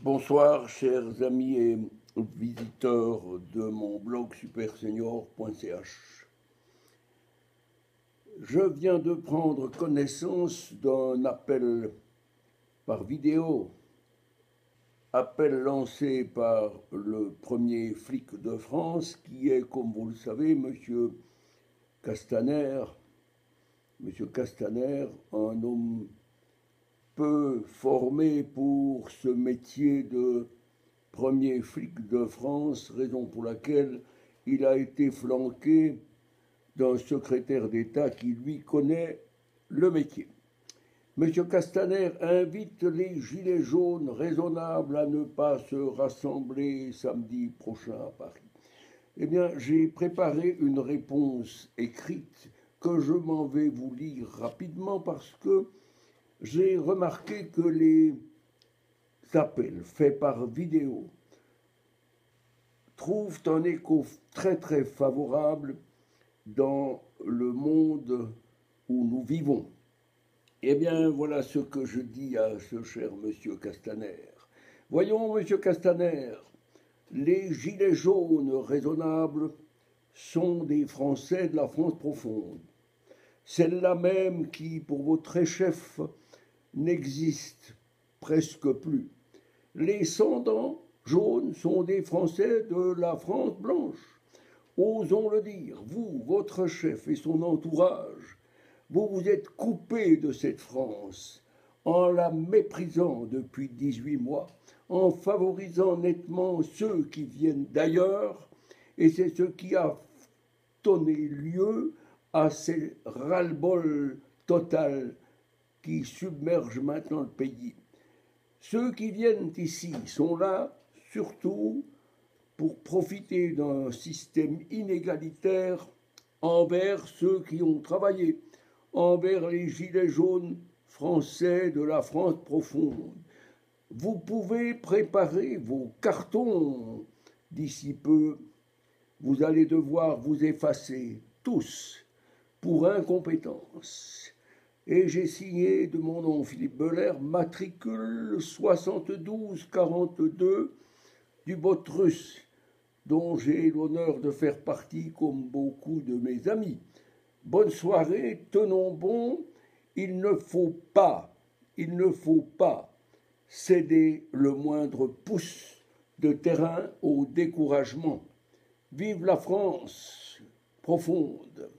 Bonsoir, chers amis et visiteurs de mon blog supersenior.ch. Je viens de prendre connaissance d'un appel par vidéo, appel lancé par le premier flic de France, qui est, comme vous le savez, Monsieur Castaner. Monsieur Castaner, un homme peu formé pour ce métier de premier flic de France, raison pour laquelle il a été flanqué d'un secrétaire d'État qui lui connaît le métier. Monsieur Castaner invite les gilets jaunes raisonnables à ne pas se rassembler samedi prochain à Paris. Eh bien, j'ai préparé une réponse écrite que je m'en vais vous lire rapidement parce que j'ai remarqué que les appels faits par vidéo trouvent un écho très très favorable dans le monde où nous vivons. Eh bien, voilà ce que je dis à ce cher monsieur Castaner. Voyons, monsieur Castaner, les gilets jaunes raisonnables sont des Français de la France profonde. Celle-là même qui, pour vos très chefs, n'existe presque plus. Les sans-dents jaunes sont des Français de la France blanche. Osons le dire, vous, votre chef et son entourage, vous vous êtes coupé de cette France en la méprisant depuis 18 mois, en favorisant nettement ceux qui viennent d'ailleurs, et c'est ce qui a donné lieu à ces ras-le-bol total qui submergent maintenant le pays. Ceux qui viennent ici sont là surtout pour profiter d'un système inégalitaire envers ceux qui ont travaillé, envers les gilets jaunes français de la France profonde. Vous pouvez préparer vos cartons d'ici peu. Vous allez devoir vous effacer tous pour incompétence. Et j'ai signé de mon nom Philippe Beuler, matricule 7242 du Botrus, dont j'ai l'honneur de faire partie comme beaucoup de mes amis. Bonne soirée, tenons bon, il ne faut pas céder le moindre pouce de terrain au découragement. Vive la France profonde!